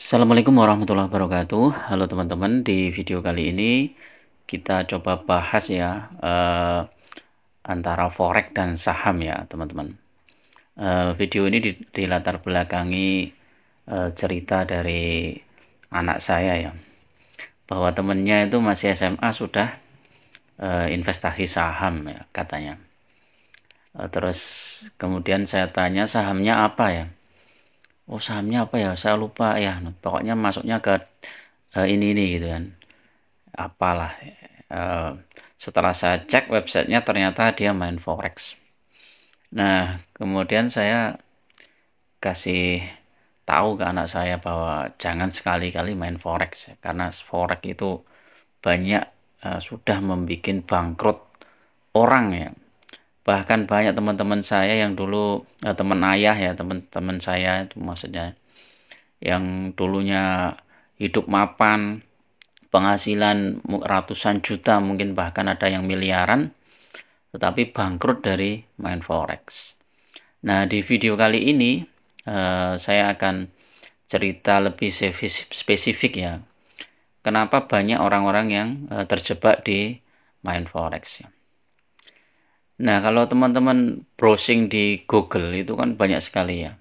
Assalamualaikum warahmatullahi wabarakatuh. Halo teman-teman, di video kali ini kita coba bahas ya antara forex dan saham ya teman-teman. Video ini di latar belakangi cerita dari anak saya ya, bahwa temennya itu masih SMA sudah investasi saham ya katanya. Terus kemudian saya tanya sahamnya apa ya? Oh, sahamnya apa ya? Saya lupa ya. Pokoknya masuknya ke ini gitu kan. Apalah. Eh, Setelah saya cek websitenya ternyata dia main forex. Nah, kemudian saya kasih tahu ke anak saya bahwa jangan sekali-kali main forex ya, karena forex itu banyak sudah membuat bangkrut orang ya. Bahkan banyak teman-teman saya yang dulu teman ayah ya, teman-teman saya itu maksudnya yang dulunya hidup mapan, penghasilan ratusan juta, mungkin bahkan ada yang miliaran, tetapi bangkrut dari main forex. Nah, di video kali ini saya akan cerita lebih spesifik ya, kenapa banyak orang-orang yang terjebak di main forex ya. Nah, kalau teman-teman browsing di Google itu kan banyak sekali ya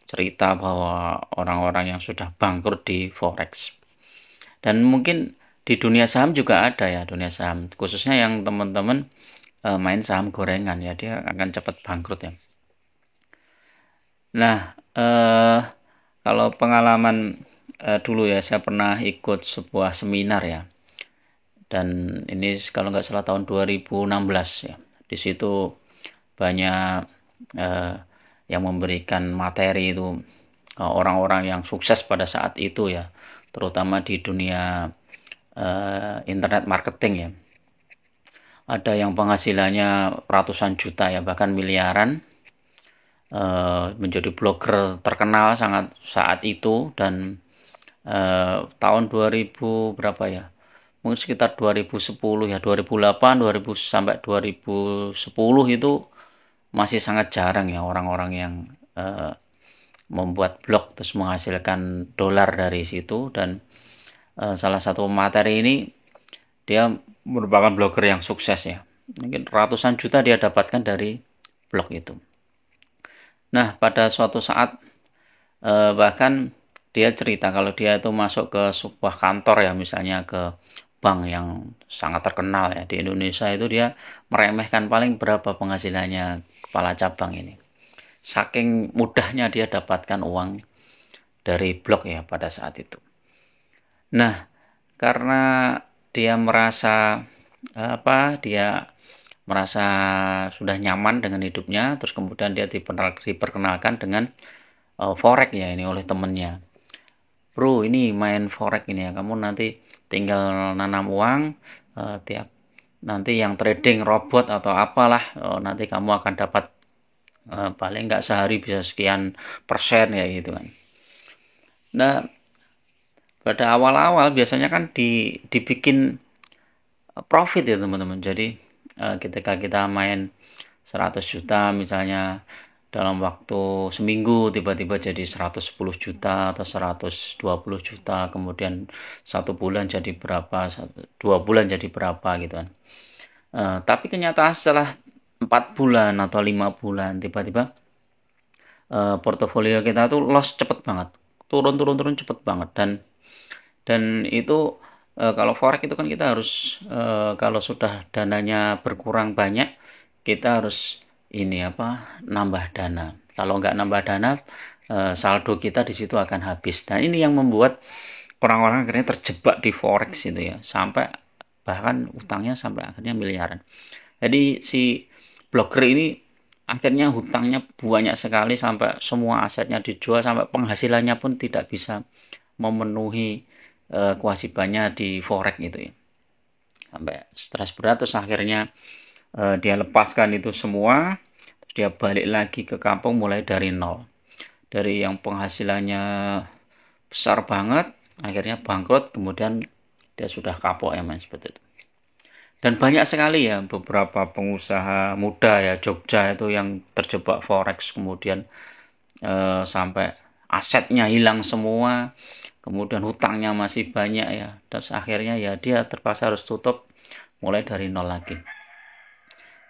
cerita bahwa orang-orang yang sudah bangkrut di forex. Dan mungkin di dunia saham juga ada ya, dunia saham. Khususnya yang teman-teman main saham gorengan ya, dia akan cepat bangkrut ya. Nah, kalau pengalaman dulu ya, saya pernah ikut sebuah seminar ya. Dan ini kalau nggak salah tahun 2016 ya. Di situ banyak yang memberikan materi itu orang-orang yang sukses pada saat itu ya, terutama di dunia internet marketing ya. Ada yang penghasilannya ratusan juta ya, bahkan miliaran, menjadi blogger terkenal sangat saat itu. Dan tahun 2000 berapa ya, mungkin sekitar 2010 ya, 2008 2000 sampai 2010 itu masih sangat jarang ya orang-orang yang membuat blog terus menghasilkan dolar dari situ. Dan salah satu materi ini dia merupakan blogger yang sukses ya, mungkin ratusan juta dia dapatkan dari blog itu. Nah, pada suatu saat bahkan dia cerita kalau dia itu masuk ke sebuah kantor ya, misalnya ke bank yang sangat terkenal ya di Indonesia, itu dia meremehkan paling berapa penghasilannya kepala cabang ini. Saking mudahnya dia dapatkan uang dari blog ya pada saat itu. Nah, karena dia merasa dia merasa sudah nyaman dengan hidupnya, terus kemudian dia diperkenalkan dengan forex ya ini oleh temennya. Bro, ini main forex ini ya, kamu nanti tinggal nanam uang, tiap nanti yang trading robot atau apalah, nanti kamu akan dapat paling nggak sehari bisa sekian persen ya gitu kan. Nah, pada awal-awal biasanya kan dibikin profit ya teman-teman. Jadi ketika kita main 100 juta misalnya, dalam waktu seminggu tiba-tiba jadi 110 juta atau 120 juta, kemudian 1 bulan jadi berapa, 2 bulan jadi berapa gitu kan. Tapi kenyataan setelah 4 bulan atau 5 bulan tiba-tiba portofolio kita tuh loss cepet banget, turun cepet banget. Dan itu kalau forex itu kan kita harus kalau sudah dananya berkurang banyak, kita harus nambah dana. Kalau nggak nambah dana, saldo kita di situ akan habis. Dan ini yang membuat orang-orang akhirnya terjebak di forex itu ya, sampai bahkan utangnya sampai akhirnya miliaran. Jadi si blogger ini akhirnya hutangnya banyak sekali, sampai semua asetnya dijual, sampai penghasilannya pun tidak bisa memenuhi kewajibannya di forex itu ya. Sampai stres berat, terus akhirnya dia lepaskan itu semua, terus dia balik lagi ke kampung mulai dari nol. Dari yang penghasilannya besar banget, akhirnya bangkrut, kemudian dia sudah kapok ya seperti itu. Dan banyak sekali ya beberapa pengusaha muda ya Jogja itu yang terjebak forex, kemudian sampai asetnya hilang semua, kemudian hutangnya masih banyak ya, terus akhirnya ya dia terpaksa harus tutup mulai dari nol lagi.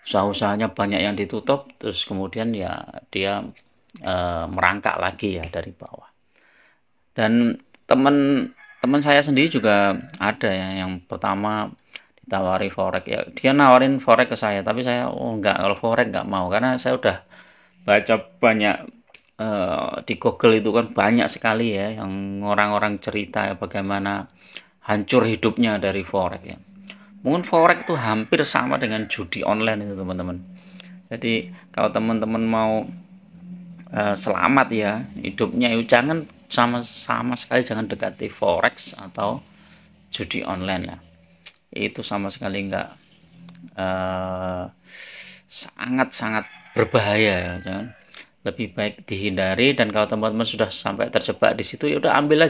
Usaha-usahanya banyak yang ditutup, terus kemudian ya dia merangkak lagi ya dari bawah. Dan teman saya sendiri juga ada ya, yang pertama ditawari forex ya, dia nawarin forex ke saya, tapi saya enggak, kalau forex enggak mau, karena saya udah baca banyak di Google itu kan banyak sekali ya yang orang-orang cerita ya bagaimana hancur hidupnya dari forex ya. Mungkin forex itu hampir sama dengan judi online itu teman-teman. Jadi kalau teman-teman mau selamat ya hidupnya, itu jangan sama sekali jangan dekati forex atau judi online ya. Itu sama sekali enggak, sangat-sangat berbahaya ya. Jangan, lebih baik dihindari. Dan kalau teman-teman sudah sampai terjebak di situ, ya udah ambil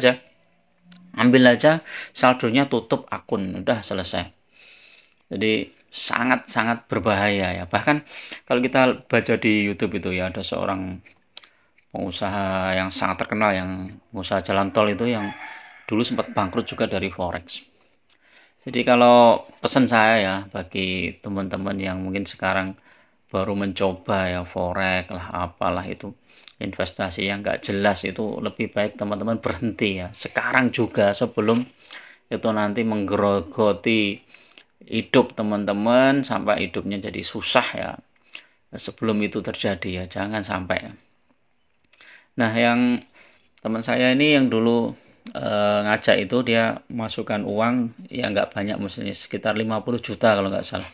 aja saldonya, tutup akun, udah selesai. Jadi sangat-sangat berbahaya ya. Bahkan kalau kita baca di YouTube itu ya, ada seorang pengusaha yang sangat terkenal, yang pengusaha jalan tol itu, yang dulu sempat bangkrut juga dari forex. Jadi kalau pesan saya ya bagi teman-teman yang mungkin sekarang baru mencoba ya forex lah apalah itu, investasi yang nggak jelas, itu lebih baik teman-teman berhenti ya sekarang juga, sebelum itu nanti menggerogoti hidup teman-teman sampai hidupnya jadi susah ya. Sebelum itu terjadi ya jangan sampai. Nah, yang teman saya ini yang dulu ngajak itu, dia masukkan uang ya nggak banyak, mestinya sekitar 50 juta kalau nggak salah.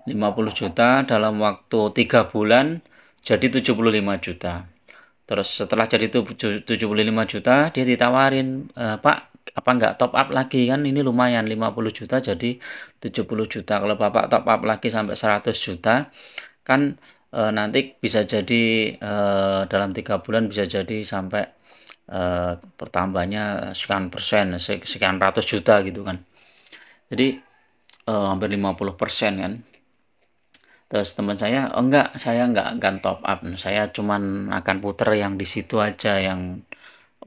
50 juta dalam waktu 3 bulan jadi 75 juta. Terus setelah jadi 75 juta, dia ditawarin, Pak, apa nggak top up lagi, kan ini lumayan 50 juta jadi 70 juta. Kalau Bapak top up lagi sampai 100 juta, kan nanti bisa jadi dalam 3 bulan bisa jadi sampai pertambahannya sekian persen, sekian ratus juta gitu kan. Jadi hampir 50% kan. Terus teman saya, oh enggak, saya enggak akan top up, saya cuman akan puter yang di situ aja, yang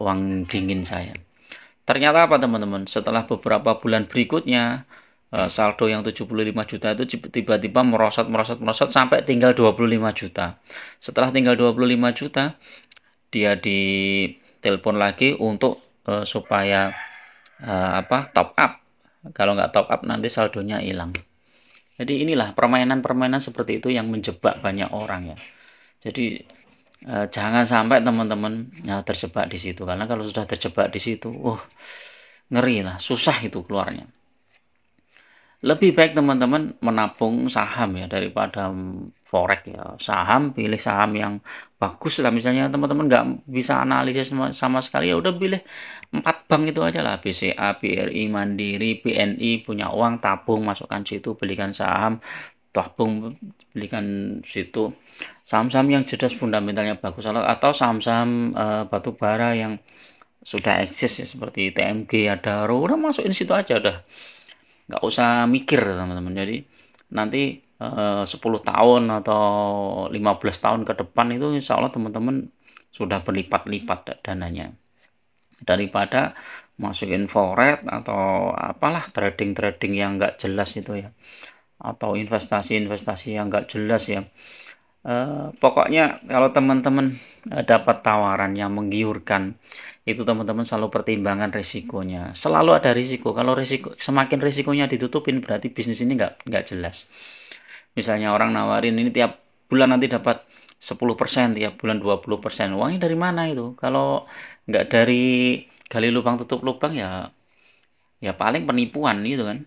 uang dingin saya. Ternyata apa teman-teman, setelah beberapa bulan berikutnya, saldo yang 75 juta itu tiba-tiba merosot sampai tinggal 25 juta. Setelah tinggal 25 juta, dia ditelepon lagi untuk supaya top up. Kalau nggak top up nanti saldonya hilang. Jadi inilah permainan-permainan seperti itu yang menjebak banyak orang ya. Jadi jangan sampai teman-teman ya terjebak di situ, karena kalau sudah terjebak di situ, ngeri lah, susah itu keluarnya. Lebih baik teman-teman menabung saham ya daripada forex ya. Saham, pilih saham yang bagus lah. Misalnya teman-teman nggak bisa analisis sama sekali, ya udah pilih 4 bank itu aja lah, BCA, BRI, Mandiri, BNI. Punya uang tabung, masukkan situ, belikan saham, tabung, belikan situ. Saham-saham yang jelas fundamentalnya bagus, atau saham-saham batu bara yang sudah eksis ya, seperti TMG, Adaro, udah masukin situ aja udah. Nggak usah mikir teman-teman. Jadi nanti 10 tahun atau 15 tahun ke depan itu insya Allah teman-teman sudah berlipat-lipat dananya, daripada masukin forex atau apalah trading yang nggak jelas itu ya, atau investasi yang nggak jelas ya. Pokoknya kalau teman-teman dapat tawaran yang menggiurkan, itu teman-teman selalu pertimbangkan risikonya. Selalu ada risiko. Kalau semakin risikonya ditutupin, berarti bisnis ini nggak jelas. Misalnya orang nawarin ini tiap bulan nanti dapat 10%, tiap bulan 20%. Uangnya dari mana itu? Kalau nggak dari gali lubang tutup lubang ya paling penipuan gitu kan.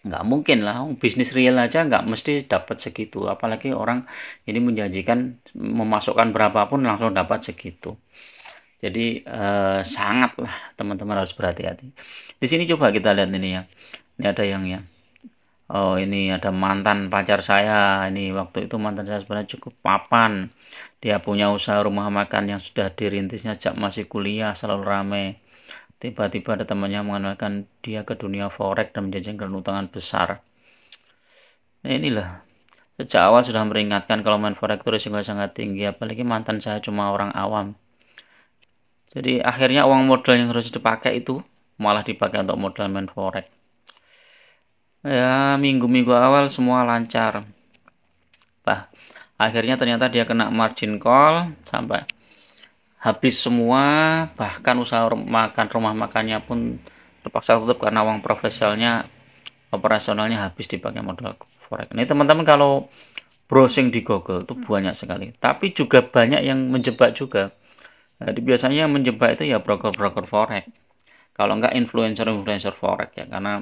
Nggak mungkin lah, bisnis real aja nggak mesti dapat segitu, apalagi orang ini menjanjikan memasukkan berapapun langsung dapat segitu. Jadi sangatlah teman-teman harus berhati-hati. Di sini coba kita lihat ini ya, ini ada yang ya, ini ada mantan pacar saya. Ini waktu itu mantan saya sebenarnya cukup papan, dia punya usaha rumah makan yang sudah dirintisnya sejak masih kuliah, selalu ramai. Tiba-tiba ada temannya mengenalkan dia ke dunia forex dan menjanjikan keuntungan besar. Nah inilah, sejak awal sudah meringatkan kalau main forex itu risiko sangat tinggi, apalagi mantan saya cuma orang awam. Jadi akhirnya uang modal yang harus dipakai itu malah dipakai untuk modal main forex. Ya, minggu-minggu awal semua lancar. Akhirnya ternyata dia kena margin call sampai habis semua, bahkan usaha makan rumah makannya pun terpaksa tutup karena uang profesionalnya operasionalnya habis dipakai modal forex. Ini teman-teman kalau browsing di Google itu banyak sekali, tapi juga banyak yang menjebak juga. Jadi biasanya yang menjebak itu ya broker-broker forex. Kalau enggak influencer-influencer forex ya, karena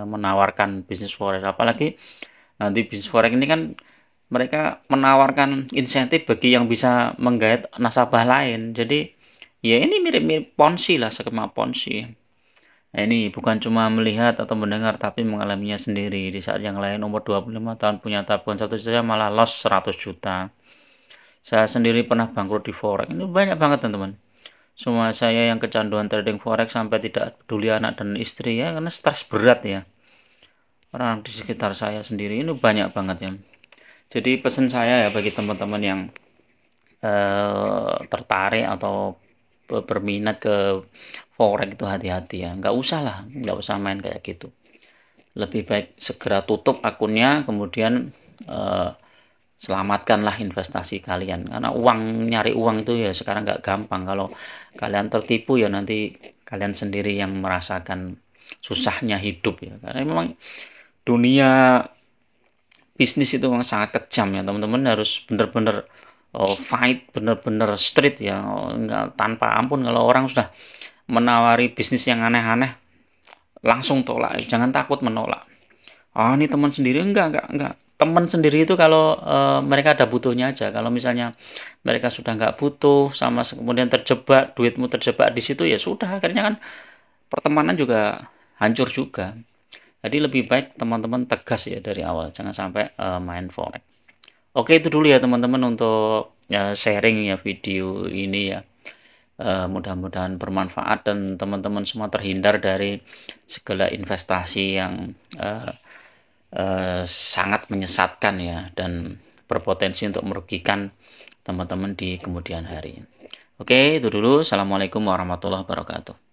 menawarkan bisnis forex. Apalagi nanti bisnis forex ini kan mereka menawarkan insentif bagi yang bisa menggait nasabah lain. Jadi ya ini mirip-mirip Ponzi lah, skema Ponzi. Nah, ini bukan cuma melihat atau mendengar tapi mengalaminya sendiri. Di saat yang lain umur 25 tahun punya tabungan 1 juta malah loss 100 juta. Saya sendiri pernah bangkrut di forex. Ini banyak banget teman-teman. Semua saya yang kecanduan trading forex sampai tidak peduli anak dan istri ya karena stres berat ya. Orang di sekitar saya sendiri ini banyak banget ya. Jadi pesan saya ya bagi teman-teman yang tertarik atau berminat ke forex itu hati-hati ya. Nggak usah main kayak gitu. Lebih baik segera tutup akunnya, kemudian selamatkanlah investasi kalian. Karena nyari uang itu ya sekarang nggak gampang. Kalau kalian tertipu ya nanti kalian sendiri yang merasakan susahnya hidup ya. Karena memang dunia bisnis itu memang sangat kejam ya teman-teman, harus benar-benar fight, benar-benar street ya, enggak tanpa ampun. Kalau orang sudah menawari bisnis yang aneh-aneh langsung tolak, jangan takut menolak. Ini teman sendiri, enggak teman sendiri itu kalau mereka ada butuhnya aja. Kalau misalnya mereka sudah enggak butuh sama kemudian terjebak, duitmu terjebak di situ ya sudah, akhirnya kan pertemanan juga hancur juga. Jadi lebih baik teman-teman tegas ya dari awal, jangan sampai main forex. Oke, itu dulu ya teman-teman untuk sharing ya video ini ya. Mudah-mudahan bermanfaat dan teman-teman semua terhindar dari segala investasi yang sangat menyesatkan ya dan berpotensi untuk merugikan teman-teman di kemudian hari. Oke, itu dulu. Assalamualaikum warahmatullahi wabarakatuh.